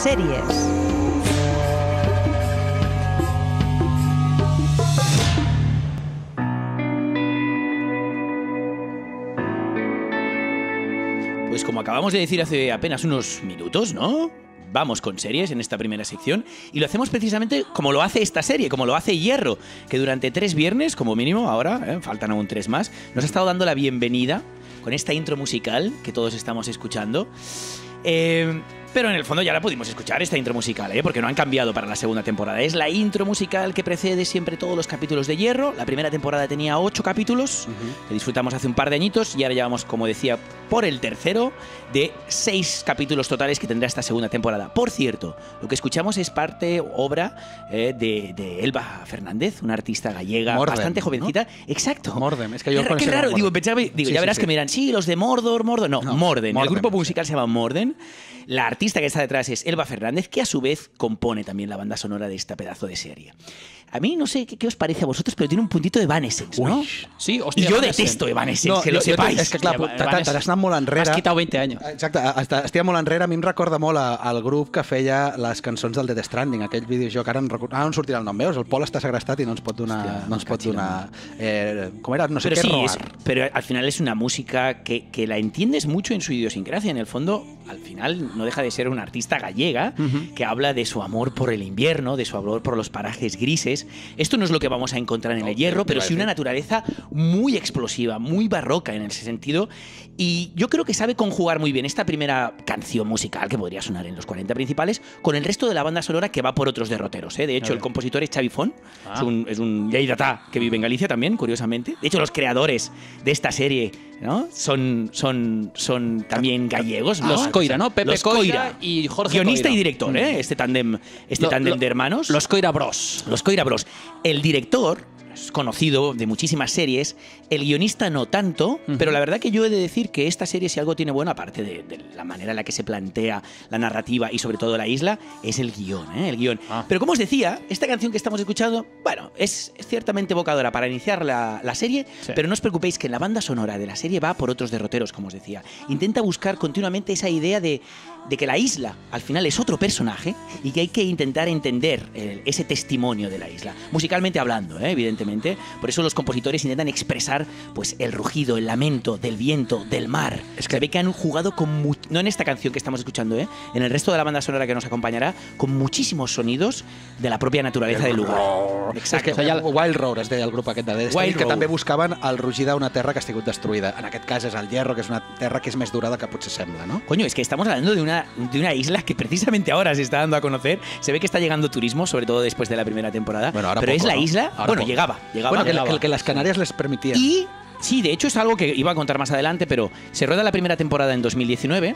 series. Pues como acabamos de decir hace apenas unos minutos, ¿no? Vamos con series en esta primera sección y lo hacemos precisamente como lo hace esta serie, como lo hace Hierro, que durante 3 viernes, como mínimo, ahora, faltan aún 3 más, nos ha estado dando la bienvenida con esta intro musical que todos estamos escuchando. Pero en el fondo ya la pudimos escuchar, esta intro musical, porque no han cambiado para la segunda temporada. Es la intro musical que precede siempre todos los capítulos de Hierro. La primera temporada tenía 8 capítulos, que disfrutamos hace un par de añitos, y ahora llevamos, como decía, por el tercero de 6 capítulos totales que tendrá esta segunda temporada. Por cierto, lo que escuchamos es obra de Elba Fernández, una artista gallega Mordem, bastante jovencita. ¿no? Exacto. Mordem, es que yo qué raro, digo, pensaba, sí, ya verás que me dirán, sí, los de Mordor. No, Morden. El grupo musical se llama Morden. La artista que está detrás es Elba Fernández, que a su vez compone también la banda sonora de esta pedazo de serie. A mí no sé qué os parece a vosotros, pero tiene un puntito de Evanescence, ¿no? Sí, hòstia, I jo detesto Evanescence, que lo sepáis. És que clar, t'has anat molt enrere. Has quitat 20 anys. Exacte, estic molt enrere. A mi em recorda molt al grup que feia les cançons del Death Stranding, aquell videojoc. Ara no em sortirà el nom, veus? El Pol està segrestat i no ens pot donar... ¿Cómo era? No sé pero qué, sí, Roar. pero al final es una música que la entiendes mucho en su idiosincrasia. En el fondo, al final no deja de ser una artista gallega que habla de su amor por el invierno, de su amor por los parajes grises. Esto no es lo que vamos a encontrar en el Hierro, pero sí una naturaleza muy explosiva, muy barroca en ese sentido. Y yo creo que sabe conjugar muy bien esta primera canción musical, que podría sonar en los 40 principales, con el resto de la banda sonora que va por otros derroteros. De hecho, el compositor es Xavi Font, es un lleidatà que vive en Galicia también, curiosamente. De hecho, los creadores de esta serie, ¿no? son también gallegos, ¿no? Los Coira, ¿no? Pepe Los Coira y Jorge guionista Coira. y director, este tándem de hermanos. Los Coira Bros. Los Coira Bros. El director es conocido de muchísimas series, el guionista no tanto, pero la verdad que yo he de decir que esta serie, si algo tiene bueno, aparte de la manera en la que se plantea la narrativa y sobre todo la isla, es el guión, el guión. Pero como os decía, esta canción que estamos escuchando, bueno, es ciertamente evocadora para iniciar la serie, pero no os preocupéis que la banda sonora de la serie va por otros derroteros, como os decía. Intenta buscar continuamente esa idea de que la isla al final es otro personaje y que hay que intentar entender ese testimonio de la isla, musicalmente hablando, evidentemente. Por eso los compositores intentan expresar pues el rugido, el lamento del viento, del mar. Es que ve que han jugado con no en esta canción que estamos escuchando, en el resto de la banda sonora que nos acompañará, con muchísimos sonidos de la propia naturaleza del lugar. Exacte. És que Wild Roar es deia el grup aquest de Death Stranding, que també buscaven el rugir d'una terra que ha sigut destruïda. En aquest cas és el Hierro, que és una terra que és més durada que potser sembla, ¿no? Coño, es que estamos hablando de una isla que precisamente ahora se está dando a conocer. Se ve que está llegando turismo, sobre todo después de la primera temporada. Bueno, ahora pero poco, es la ¿no? isla... Ahora bueno, poco. llegaba. Bueno, que las Canarias les permitían. Y sí, de hecho es algo que iba a contar más adelante, pero se rueda la primera temporada en 2019,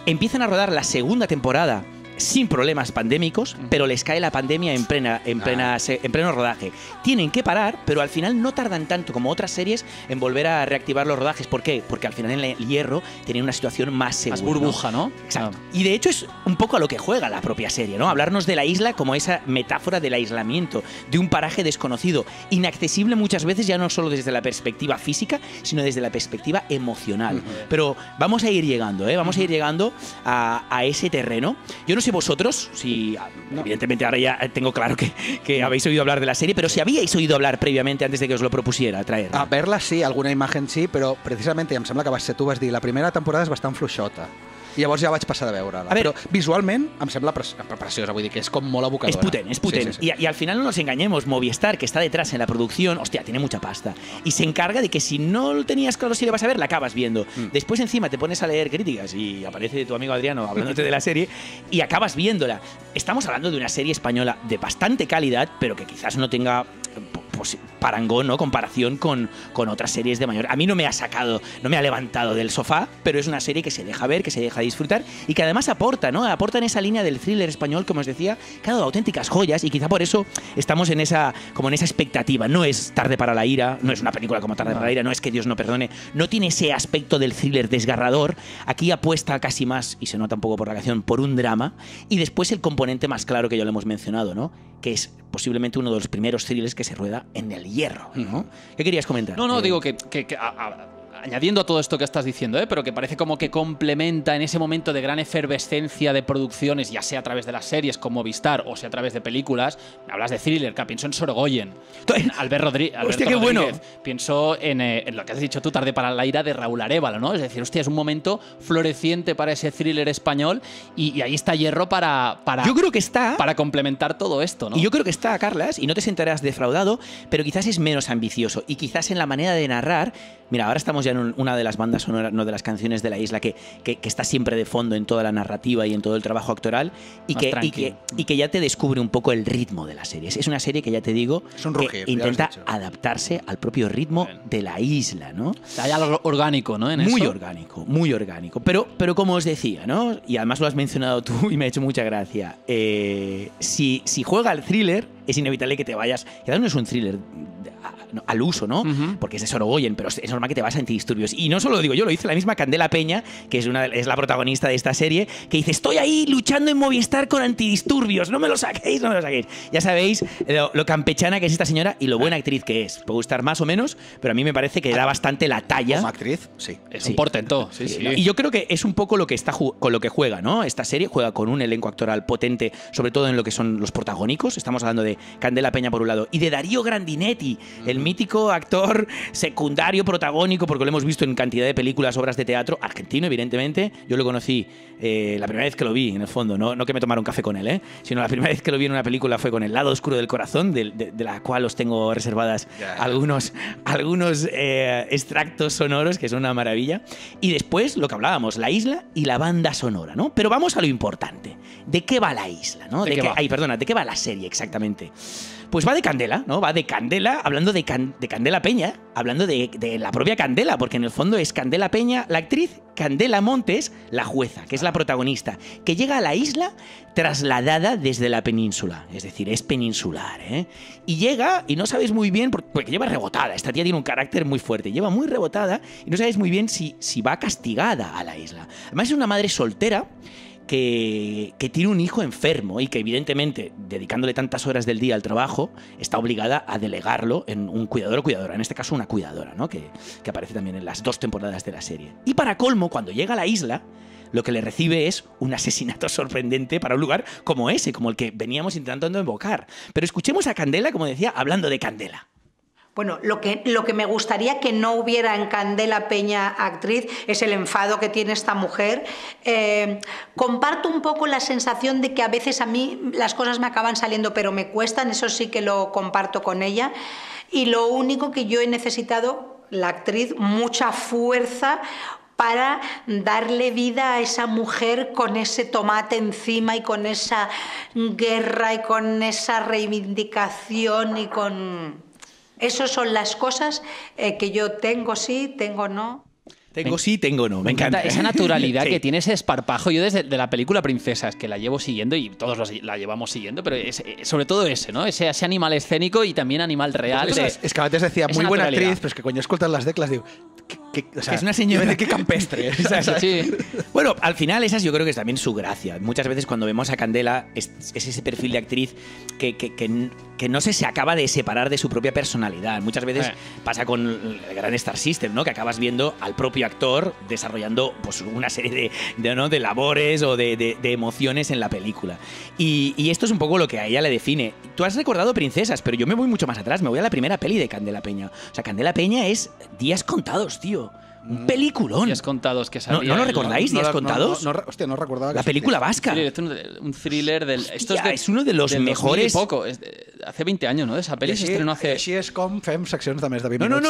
empiezan a rodar la segunda temporada sin problemas pandémicos, pero les cae la pandemia en pleno rodaje. Tienen que parar, pero al final no tardan tanto como otras series en volver a reactivar los rodajes. ¿Por qué? Porque al final en el Hierro tienen una situación más segura. Más burbuja, ¿no? Exacto. Y de hecho es un poco a lo que juega la propia serie, ¿no? Hablarnos de la isla como esa metáfora del aislamiento, de un paraje desconocido, inaccesible muchas veces, ya no solo desde la perspectiva física, sino desde la perspectiva emocional. Pero vamos a ir llegando, vamos a ir llegando a ese terreno. Yo no sé vosotros, si evidentemente ahora ya tengo claro que habéis oído hablar de la serie, pero si habíais oído hablar previamente antes de que os lo propusiera traerla. A verla sí, alguna imagen sí, però precisament, i em sembla que vas ser tu, vas dir la primera temporada és bastant fluixota. I llavors ja vaig passar de veure-la. Però visualment em sembla preciosa, vull dir que és com molt evocadora. Es potent. Sí. Y al final no nos engañemos, Movistar, que está detrás en la producción, hostia, tiene mucha pasta. Y se encarga de que si no tenías claro si le vas a ver, la acabas viendo. Después encima te pones a leer críticas y aparece tu amigo Adriano hablándote de la serie y acabas viéndola. Estamos hablando de una serie española de bastante calidad, pero que quizás no tenga parangón, ¿no? Comparación con otras series de mayor. A mí no me ha sacado, no me ha levantado del sofá, pero es una serie que se deja ver, que se deja disfrutar y que además aporta, ¿no? Aporta en esa línea del thriller español, como os decía, que ha dado auténticas joyas y quizá por eso estamos en esa expectativa. No es Tarde para la ira, no es una película como Tarde para la ira, no es Que Dios no perdone, no tiene ese aspecto del thriller desgarrador. Aquí apuesta casi más, y se nota un poco por la canción, por un drama y después el componente más claro que ya lo hemos mencionado, ¿no? Que es posiblemente uno de los primeros thrillers que se rueda en el Hierro, ¿no? ¿Qué querías comentar? No, digo que añadiendo a todo esto que estás diciendo, pero que parece como que complementa en ese momento de gran efervescencia de producciones, ya sea a través de las series como Movistar o sea a través de películas. Me hablas de thriller, que pienso en Sorogoyen, en Alberto Rodríguez. Hostia, qué bueno. Pienso en lo que has dicho tú, Tarde para la ira, de Raúl Arévalo, ¿no? Es decir, hostia, es un momento floreciente para ese thriller español y ahí está Hierro para yo creo que está para complementar todo esto, ¿no? Y yo creo que está, Carlas, y no te sentirás defraudado, pero quizás es menos ambicioso y quizás en la manera de narrar. Mira, ahora estamos ya en una de las bandas sonoras, no de las canciones de La Isla, que está siempre de fondo en toda la narrativa y en todo el trabajo actoral y que ya te descubre un poco el ritmo de la serie. Es una serie que ya te digo, es un rugir, que intenta adaptarse al propio ritmo de La Isla, ¿no? Hay algo orgánico, ¿no? Muy orgánico, muy orgánico. Pero como os decía, ¿no? Y además lo has mencionado tú y me ha hecho mucha gracia. Si juega al thriller, es inevitable que te vayas. Que no es un thriller al uso, ¿no? Porque es de Sorogoyen, pero es normal que te vas a antidisturbios. Y no solo lo digo yo, lo dice la misma Candela Peña, que es la protagonista de esta serie, que dice: estoy ahí luchando en Movistar con antidisturbios, no me lo saquéis, no me lo saquéis. Ya sabéis lo campechana que es esta señora y lo buena actriz que es. Puede gustar más o menos, pero a mí me parece que da bastante la talla. Como actriz, sí. Es un portento. Sí. Y yo creo que es un poco lo que con lo que juega, ¿no? Esta serie juega con un elenco actoral potente, sobre todo en lo que son los protagónicos. Estamos hablando de Candela Peña por un lado y de Darío Grandinetti, el mítico actor secundario protagónico, porque lo hemos visto en cantidad de películas, obras de teatro, argentino, evidentemente. Yo lo conocí la primera vez que lo vi, en el fondo, no que me tomara un café con él, sino la primera vez que lo vi en una película fue con El lado oscuro del corazón, de la cual os tengo reservadas algunos extractos sonoros, que son una maravilla. Y después, lo que hablábamos, La Isla y la banda sonora, ¿no? Pero vamos a lo importante. ¿De qué va La Isla, no? ¿De qué va la serie exactamente? Pues va de Candela, ¿no? Va de Candela, hablando de Candela Peña, hablando de la propia Candela, porque en el fondo es Candela Peña, la actriz, Candela Montes, la jueza, que es la protagonista, que llega a la isla trasladada desde la península, es decir, es peninsular, ¿eh? Y llega y no sabes muy bien, porque lleva rebotada, esta tía tiene un carácter muy fuerte, lleva muy rebotada y no sabes muy bien si va castigada a la isla. Además es una madre soltera que tiene un hijo enfermo y que evidentemente, dedicándole tantas horas del día al trabajo, está obligada a delegarlo en un cuidador o cuidadora, en este caso una cuidadora, ¿no? que aparece también en las 2 temporadas de la serie. Y para colmo, cuando llega a la isla, lo que le recibe es un asesinato sorprendente para un lugar como ese, como el que veníamos intentando invocar. Pero escuchemos a Candela, como decía, hablando de Candela. Bueno, lo que me gustaría que no hubiera en Candela Peña actriz es el enfado que tiene esta mujer. Comparto un poco la sensación de que a veces a mí las cosas me acaban saliendo pero me cuestan, eso sí que lo comparto con ella. Y lo único que yo he necesitado, la actriz, mucha fuerza para darle vida a esa mujer con ese tomate encima y con esa guerra y con esa reivindicación y con... Esas son las cosas que yo tengo sí, tengo no. Tengo sí, tengo no. Me encanta esa naturalidad que tiene, ese esparpajo. Yo desde la película Princesas, que la llevo siguiendo y todos la llevamos siguiendo, pero sobre todo ese, ¿no? Ese animal escénico y también animal real. Es que antes decía, muy buena actriz, pero es que cuando escuchas las declas digo... O sea, es una señora. Qué campestre. Sí. Bueno, al final esas yo creo que es también su gracia. Muchas veces cuando vemos a Candela es ese perfil de actriz que no se acaba de separar de su propia personalidad. Muchas veces pasa con el gran Star System, ¿no? Que acabas viendo al propio actor desarrollando pues, una serie de labores o de emociones en la película. Y esto es un poco lo que a ella le define. Tú has recordado Princesas, pero yo me voy mucho más atrás. Me voy a la primera peli de Candela Peña. O sea, Candela Peña es Días Contados, tío. Un peliculón. Días Contados que salía. ¿No lo recordáis, Días Contados? Hostia, no recordaba. La película vasca. Un thriller del... Hostia, es uno de los mejores... poco. Hace 20 años, ¿no? Esa peli se estrenó hace... Així és com fem seccions de més de 20 minuts.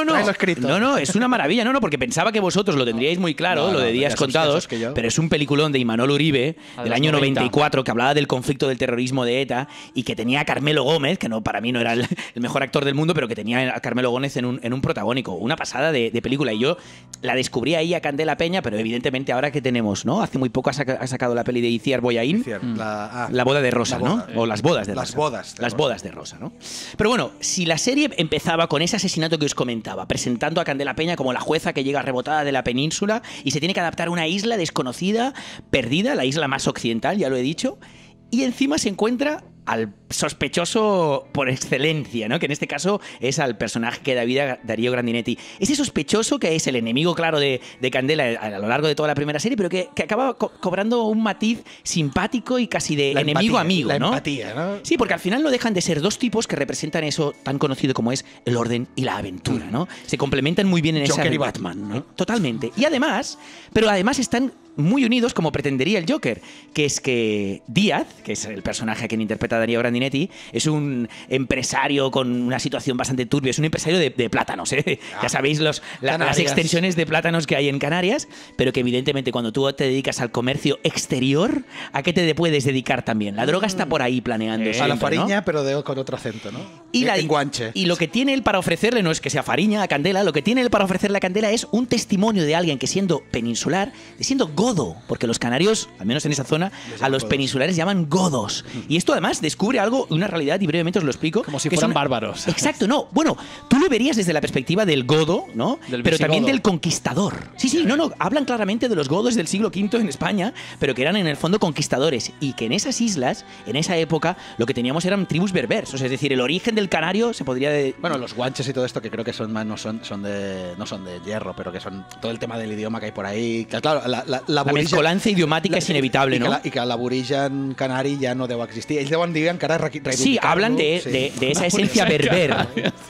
No, es una maravilla. No, porque pensaba que vosotros lo tendríais muy claro, lo de Días Contados, pero es un peliculón de Imanol Uribe, del año 94, que hablaba del conflicto del terrorismo de ETA y que tenía a Carmelo Gómez, que para mí no era el mejor actor del mundo, pero que tenía a Carmelo Gómez en un protagónico. Una pasada de película. Y yo la descubrí ahí a Candela Peña, pero evidentemente ahora que tenemos, ¿no? Hace muy poco ha sacado la peli de Iciar Boyaín, la boda de Rosa, ¿no? O las bodas de Rosa. Las bodas de Rosa, ¿no? Pero bueno, si la serie empezaba con ese asesinato que os comentaba, presentando a Candela Peña como la jueza que llega rebotada de la península y se tiene que adaptar a una isla desconocida, perdida, la isla más occidental, ya lo he dicho, y encima se encuentra al sospechoso por excelencia, ¿no? Que en este caso es al personaje que da vida a Darío Grandinetti. Ese sospechoso que es el enemigo claro de Candela a lo largo de toda la primera serie, pero que acaba cobrando un matiz simpático y casi de enemigo-amigo, ¿no? La empatía, ¿no? Sí, porque al final no dejan de ser dos tipos que representan eso tan conocido como es el orden y la aventura, ¿no? Se complementan muy bien en esa... Joker y Batman, ¿no? Totalmente. Y además, pero además están muy unidos como pretendería el Joker, que es que Díaz, que es el personaje a quien interpreta Darío Grandinetti, es un empresario con una situación bastante turbia, es un empresario de plátanos, ¿eh? Ya sabéis las extensiones de plátanos que hay en Canarias, pero que evidentemente cuando tú te dedicas al comercio exterior, ¿a qué te puedes dedicar también? La droga está por ahí planeando. A la fariña, ¿no? Pero con otro acento, ¿no? En guanche. Y lo que tiene él para ofrecerle no es que sea fariña a Candela, lo que tiene él para ofrecerle a Candela es un testimonio de alguien que siendo peninsular, siendo godo, porque los canarios, al menos en esa zona, a los peninsulares llaman godos. Y esto además descubre algo, una realidad, y brevemente os lo explico. Como si fueran bárbaros. Exacto, no. Bueno, tú lo verías desde la perspectiva del godo, ¿no? Pero también del conquistador. Sí, no, hablan claramente de los godos del siglo V en España, pero que eran en el fondo conquistadores. Y que en esas islas, en esa época, lo que teníamos eran tribus berbers. O sea, es decir, el origen del canario se podría... Bueno, los guanches y todo esto, que creo que son más, no son de hierro, pero que son todo el tema del idioma que hay por ahí. Que, claro, la mezcolanza idiomática és inevitable, no? I que l'aborigen canari ja no deu existir. Ells deuen dir encara reivindicar-lo. Sí, hablan de esa esencia berber.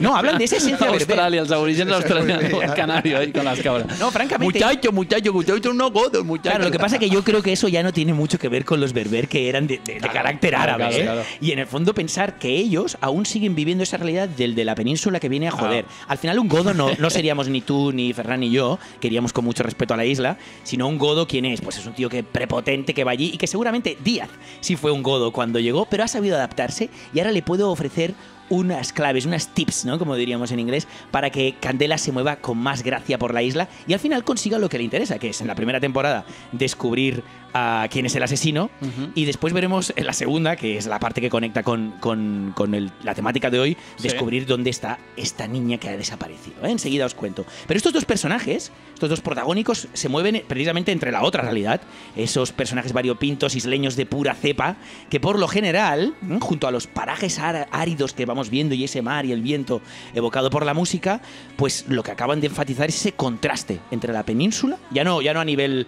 No, hablan de esa esencia berber. Australia, els aborígens australianos, canario ahí con las cabras. No, francamente... Muchacho, no godo, muchacho. Claro, lo que pasa es que yo creo que eso ya no tiene mucho que ver con los berber que eran de carácter árabe. Claro. Y en el fondo pensar que ellos aún siguen viviendo esa realidad del de la península que viene a joder. Al final un godo no seríamos ni tú, ni Ferran, ni yo, que iríamos con mucho respeto a la isla, sino un godo, ¿quién es? Pues es un tío que prepotente que va allí y que seguramente Díaz sí fue un godo cuando llegó, pero ha sabido adaptarse y ahora le puedo ofrecer unas claves, unas tips, ¿no? Como diríamos en inglés, para que Candela se mueva con más gracia por la isla y al final consiga lo que le interesa, que es en la primera temporada descubrir a quién es el asesino, y después veremos en la segunda, que es la parte que conecta con la temática de hoy, descubrir dónde está esta niña que ha desaparecido, ¿eh? Enseguida os cuento. Pero estos dos personajes, estos dos protagónicos, se mueven precisamente entre la otra realidad, esos personajes variopintos, isleños de pura cepa, que por lo general, junto a los parajes áridos que vamos viendo y ese mar y el viento evocado por la música, pues lo que acaban de enfatizar es ese contraste entre la península, ya no a nivel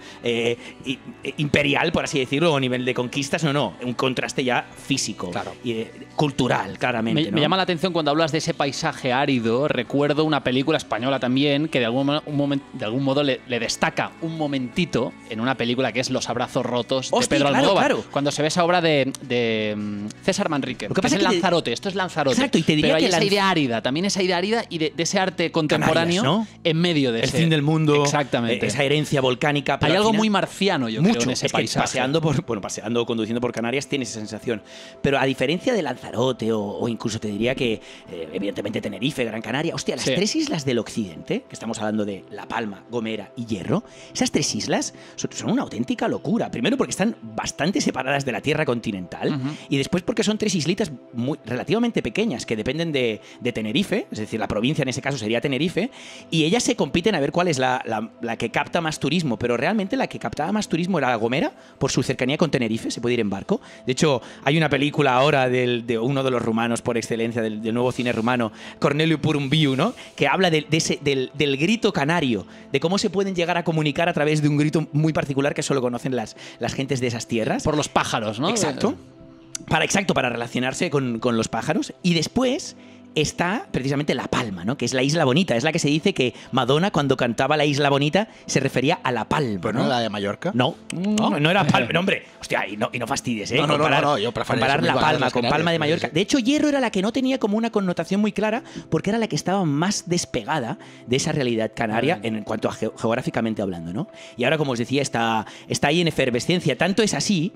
imperial, por así decirlo, o a nivel de conquistas, no, un contraste ya físico, claro, y cultural, claramente. Me llama la atención cuando hablas de ese paisaje árido, recuerdo una película española también que de algún modo le destaca un momentito en una película que es Los abrazos rotos de Pedro Almodóvar. Claro. Cuando se ve esa obra de César Manrique. Lo que pasa es Lanzarote, esto es Lanzarote. Exacto, y te diría pero hay que esa idea árida, también esa idea árida y de ese arte contemporáneo, Canarias, ¿no? En medio de el ese... fin del mundo, exactamente, esa herencia volcánica. Hay algo muy marciano, yo creo, en ese paisaje. Paseando o conduciendo por Canarias tienes esa sensación. Pero a diferencia de Lanzarote o incluso te diría que, evidentemente, Tenerife, Gran Canaria, hostia, las tres islas del occidente, que estamos hablando de La Palma, Gomera y Hierro, esas tres islas son una auténtica locura. Primero porque están bastante separadas de la tierra continental, y después porque son tres islitas relativamente pequeñas que dependen de Tenerife, es decir, la provincia en ese caso sería Tenerife, y ellas se compiten a ver cuál es la que capta más turismo, pero realmente la que captaba más turismo era La Gomera, por su cercanía con Tenerife, se puede ir en barco. De hecho, hay una película ahora de uno de los rumanos por excelencia, del nuevo cine rumano, Corneliu Porumbiu, ¿no? Que habla del grito canario, de cómo se pueden llegar a comunicar a través de un grito muy particular que solo conocen las gentes de esas tierras. Por los pájaros, ¿no? Exacto. Para relacionarse con los pájaros. Y después está precisamente La Palma, ¿no? Que es la isla bonita. Es la que se dice que Madonna, cuando cantaba La Isla Bonita, se refería a La Palma. ¿Pero no la de Mallorca? No era Palma. No, hombre, hostia, y no fastidies, ¿eh? Comparar La Palma con Palma de Mallorca. De hecho, Hierro era la que no tenía como una connotación muy clara, porque era la que estaba más despegada de esa realidad canaria en cuanto a geográficamente hablando, ¿no? Y ahora, como os decía, está ahí en efervescencia. Tanto es así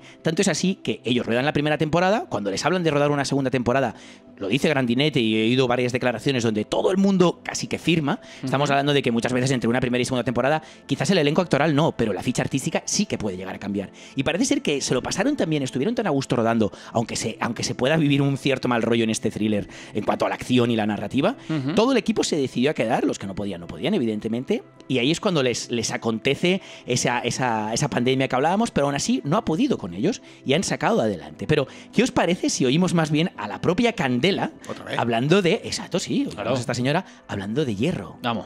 que ellos ruedan la primera temporada. Cuando les hablan de rodar una segunda temporada, lo dice Grandinetti he oído varias declaraciones donde todo el mundo casi que firma. Estamos hablando de que muchas veces entre una primera y segunda temporada quizás el elenco actoral no, pero la ficha artística sí que puede llegar a cambiar. Y parece ser que se lo pasaron también, estuvieron tan a gusto rodando, aunque se pueda vivir un cierto mal rollo en este thriller en cuanto a la acción y la narrativa, todo el equipo se decidió a quedar, los que no podían, evidentemente, y ahí es cuando les acontece esa pandemia que hablábamos, pero aún así no ha podido con ellos y han sacado adelante. Pero, ¿qué os parece si oímos más bien a la propia Candela hablando de... Exacto, sí, claro. Esta señora hablando de Hierro. Vamos.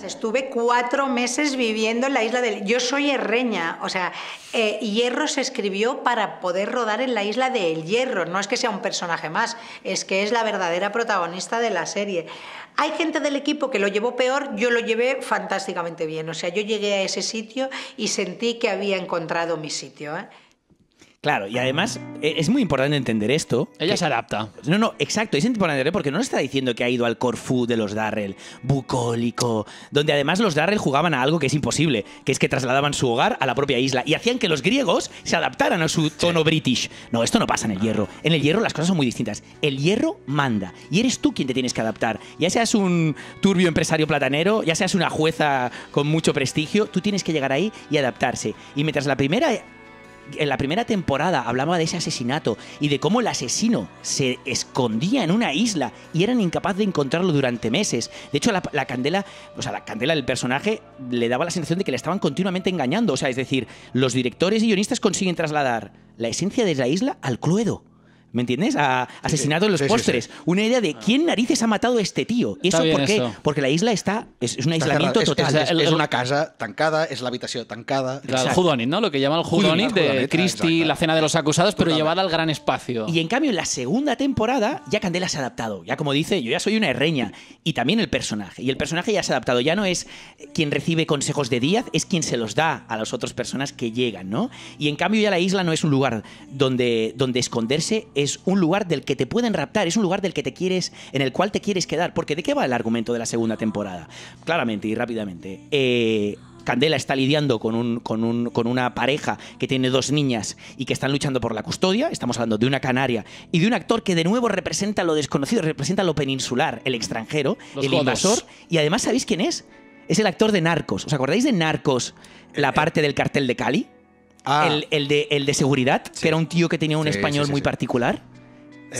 Estuve 4 meses viviendo en la isla del... Yo soy herreña, o sea, Hierro se escribió para poder rodar en la isla de El Hierro. No es que sea un personaje más, es que es la verdadera protagonista de la serie. Hay gente del equipo que lo llevó peor, yo lo llevé fantásticamente bien. O sea, yo llegué a ese sitio y sentí que había encontrado mi sitio, ¿eh? Claro, y además es muy importante entender esto. Ella se adapta. No, exacto, es importante entender porque no nos está diciendo que ha ido al Corfú de los Darrell, bucólico, donde además los Darrell jugaban a algo que es imposible, que es que trasladaban su hogar a la propia isla y hacían que los griegos se adaptaran a su tono british. No, esto no pasa en El Hierro. En El Hierro las cosas son muy distintas. El Hierro manda y eres tú quien te tienes que adaptar. Ya seas un turbio empresario platanero, ya seas una jueza con mucho prestigio, tú tienes que llegar ahí y adaptarse. Y mientras en la primera temporada hablaba de ese asesinato y de cómo el asesino se escondía en una isla y eran incapaces de encontrarlo durante meses. De hecho, la Candela del personaje le daba la sensación de que le estaban continuamente engañando. O sea, es decir, los directores y guionistas consiguen trasladar la esencia de la isla al Cluedo. ¿Me entiendes? Asesinato en los pósteres. Sí. Una idea de quién narices ha matado a este tío. ¿Y eso por qué? Eso. Porque la isla es un aislamiento total. Es una casa tancada, es la habitación tancada. Claro, el whodunit, ¿no? Lo que llaman el whodunit de Christie, la cena de los acusados, pero llevada al gran espacio. Y en cambio, en la segunda temporada, ya Candela se ha adaptado. Ya como dice, yo ya soy una herreña. Y también el personaje. Y el personaje ya se ha adaptado. Ya no es quien recibe consejos de Díaz, es quien se los da a las otras personas que llegan, ¿no? Y en cambio ya la isla no es un lugar donde esconderse, es un lugar del que te pueden raptar, es un lugar en el cual te quieres quedar. Porque ¿de qué va el argumento de la segunda temporada? Claramente y rápidamente. Candela está lidiando con una pareja que tiene 2 niñas y que están luchando por la custodia. Estamos hablando de una canaria y de un actor que de nuevo representa lo desconocido, representa lo peninsular, el extranjero, el invasor. Y además, ¿sabéis quién es? Es el actor de Narcos. ¿Os acordáis de Narcos, la parte del cartel de Cali? El de seguridad, que era un tío que tenía un español muy particular.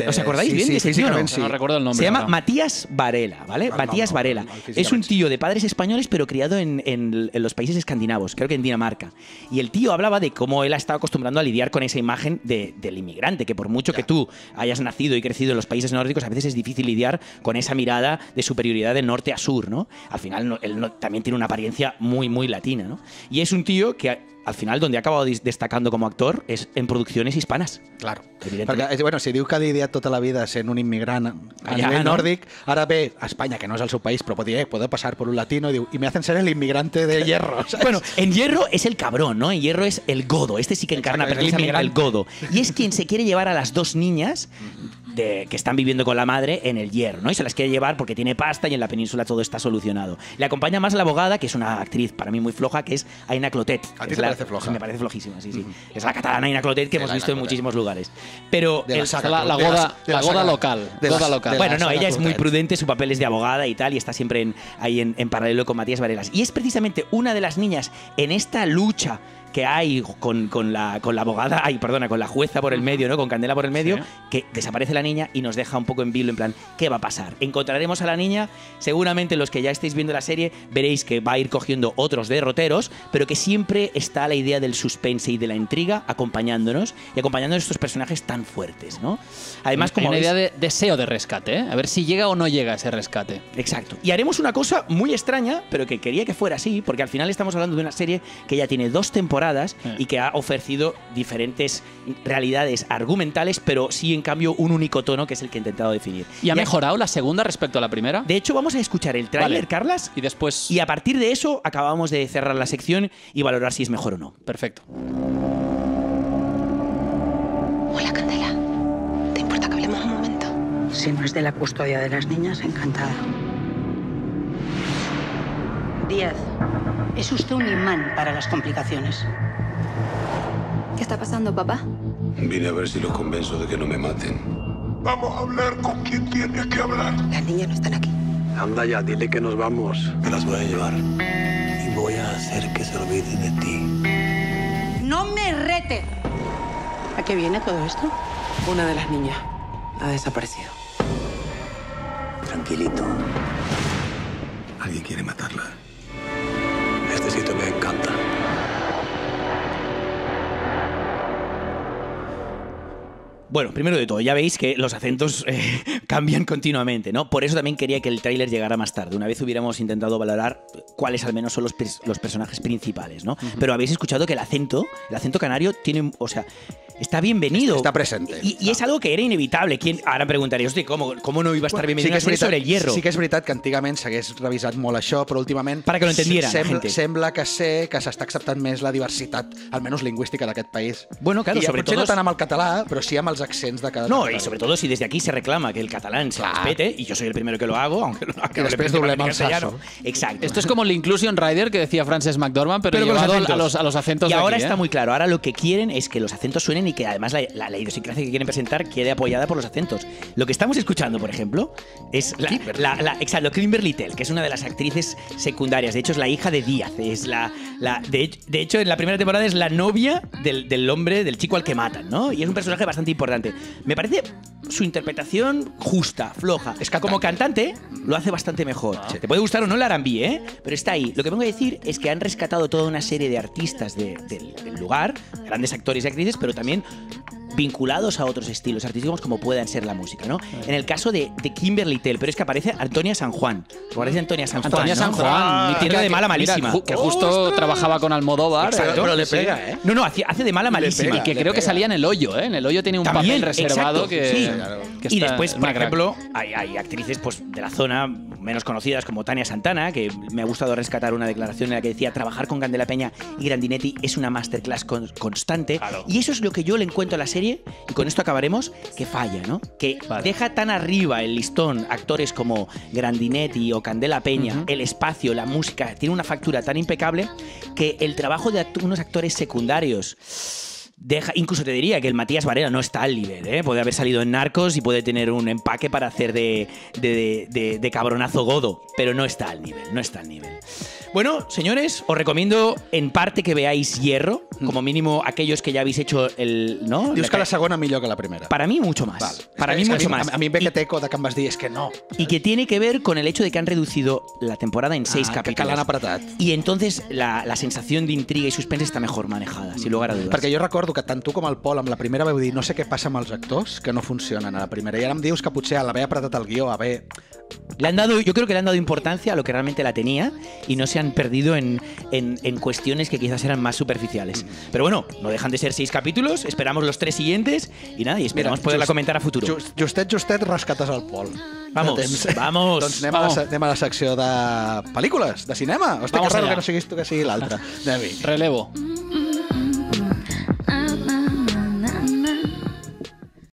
¿Os acordáis bien de ese tío? No recuerdo el nombre. Se llama Matías Varela, ¿vale? Matías Varela. Es un tío de padres españoles, pero criado en los países escandinavos, creo que en Dinamarca. Y el tío hablaba de cómo él ha estado acostumbrando a lidiar con esa imagen del inmigrante, que por mucho que tú hayas nacido y crecido en los países nórdicos, a veces es difícil lidiar con esa mirada de superioridad de norte a sur, ¿no? Al final, él también tiene una apariencia muy, muy latina, ¿no? Y es un tío que al final, donde ha acabado destacando como actor és en produccions hispanes. Claro. Perquè, bueno, si diu que ha lidiat tota la vida sent un immigrant a nivell nòrdic, ara ve a Espanya, que no és el seu país, però pot dir, puedo pasar por un latino, y diu, y me hacen ser el inmigrante de Hierro, ¿sabes? Bueno, en Hierro es el cabrón, ¿no? En Hierro es el godo. Este sí que encarna precisamente el godo. Y es quien se quiere llevar a las 2 niñas que están viviendo con la madre en el Hierro, ¿no? Y se las quiere llevar porque tiene pasta y en la península todo está solucionado. Le acompaña más la abogada, que es una actriz para mí muy floja, que es Aina Clotet. ¿A ti te parece floja? Me parece flojísima, sí. Es la catalana Aina Clotet que hemos visto en muchísimos lugares. Pero la goda local. Bueno, no, ella es muy prudente, su papel es de abogada y tal, y está siempre ahí en paralelo con Matías Varelas. Y es precisamente una de las niñas en esta lucha que hay con la abogada, con la jueza por el medio, ¿no? Con Candela por el medio, que desaparece la niña y nos deja un poco en vilo, en plan, ¿qué va a pasar? ¿Encontraremos a la niña? Seguramente los que ya estéis viendo la serie veréis que va a ir cogiendo otros derroteros, pero que siempre está la idea del suspense y de la intriga acompañándonos y acompañando a estos personajes tan fuertes, ¿no? Además, como hay una idea de deseo de rescate, ¿eh? A ver si llega o no llega ese rescate. Exacto. Y haremos una cosa muy extraña, pero que quería que fuera así, porque al final estamos hablando de una serie que ya tiene 2 temporadas y que ha ofrecido diferentes realidades argumentales, pero sí, en cambio, un único tono que es el que he intentado definir. ¿Y ha mejorado la segunda respecto a la primera? De hecho, vamos a escuchar el tráiler, Carlas, y después... Y a partir de eso acabamos de cerrar la sección y valorar si es mejor o no. Perfecto. Hola, Candela. ¿Te importa que hablemos un momento? Si no es de la custodia de las niñas, encantada. Díaz, es usted un imán para las complicaciones. ¿Qué está pasando, papá? Vine a ver si los convenzo de que no me maten. Vamos a hablar con quien tiene que hablar. Las niñas no están aquí. Anda ya, dile que nos vamos. Me las voy a llevar. Y voy a hacer que se olviden de ti. ¡No me rete! ¿A qué viene todo esto? Una de las niñas ha desaparecido. Tranquilito. Alguien quiere matarla. Este sitio me encanta. Bueno, primero de todo, ya veis que los acentos cambian continuamente, ¿no? Por eso también quería que el tráiler llegara más tarde. Una vez hubiéramos intentado valorar cuáles al menos son los personajes principales, ¿no? Pero habéis escuchado que el acento canario tiene, o sea, está bienvenido. Está presente. Y es algo que era inevitable. Ara em preguntaríeu, hosti, ¿cómo no iba a estar bienvenido una sèrie sobre el hierro? Sí que és veritat que antigament s'hagués revisat molt això, però últimament... Para que lo entendieran la gente. Sembla que s'està acceptant més la diversitat, almenys lingüística d'aquest país. Bueno, claro, I sobre potser todo... no tant amb el català, però sí amb els accents de cada... No, y sobre todo si desde aquí se reclama que el catalán se respete, y yo soy el primero que lo hago, aunque no y después doblemos el sasso. Exacto. Esto es como el Inclusion Rider que decía Frances McDormand, pero llevado a los acentos y de ahora aquí, está muy claro. Ahora lo que quieren es que los acentos suenen y que además la idiosincrasia que quieren presentar quede apoyada por los acentos. Lo que estamos escuchando, por ejemplo, es exacto, Kimberly Tell, que es una de las actrices secundarias. De hecho, es la hija de Díaz. Es de hecho, en la primera temporada es la novia del hombre, del chico al que matan, ¿no? Y es un personaje bastante importante. Me parece su interpretación justa, floja. Es que como cantante lo hace bastante mejor. Te puede gustar o no el R&B, ¿eh? Pero está ahí. Lo que vengo a decir es que han rescatado toda una serie de artistas del lugar, grandes actores y actrices, pero también vinculados a otros estilos artísticos como puedan ser la música, ¿no? En el caso de Kimberly Tell, pero es que aparece Antonia San Juan. ¿Os parece Antonia San Juan? Antonia San Juan, mi tierra de mala malísima. Mira, que justo trabajaba con Almodóvar. Exacto, pero le pega, ¿eh? No, hace de mala malísima. Y que creo que salía en El Hoyo, ¿eh? En El Hoyo tiene un papel reservado exacto, que... sí. que y está después, por una crack. ejemplo, hay actrices pues, de la zona menos conocidas como Tania Santana, que me ha gustado rescatar una declaración en la que decía: trabajar con Candela Peña y Grandinetti es una masterclass constante. Claro. Y eso es lo que yo le encuentro a la serie, y con esto acabaremos, que falla, ¿no? Que deja tan arriba el listón actores como Grandinetti o Candela Peña, el espacio, la música, tiene una factura tan impecable que el trabajo de unos actores secundarios incluso te diría que el Matías Varela no está al nivel, ¿eh? Puede haber salido en Narcos y puede tener un empaque para hacer de cabronazo godo, pero no está al nivel, no está al nivel. Bueno, señores, os recomiendo en parte que veáis Hierro, como mínimo aquellos que ya habéis hecho el... ¿no? Dius que la segona millor que la primera. Para mí mucho más. Val. Para mí mucho más. A mi em ve aquest eco de que em vas dir és que no. Y que tiene que ver con el hecho de que han reducido la temporada en 6 capítulos. Que l'han apretat. Y entonces la sensación de intriga y suspense está mejor manejada, sin lugar a dudas. Perquè jo recordo que tant tu com el Pol amb la primera vau dir no sé què passa amb els actors que no funcionen a la primera. I ara em dius que potser al haver apretat el guió, yo creo que le han dado importancia a lo que realmente la tenía y no se han perdido en cuestiones que quizás eran más superficiales. Pero bueno, no dejan de ser 6 capítulos, esperamos los 3 siguientes y nada, y esperamos poderla comentar a futuro. Justet, rescates el Pol. Vamos. Doncs anem a la secció de pel·lícules, de cinema. Hosti, que raro que no siguis tu que sigui l'altre. Anem-hi. Relevo.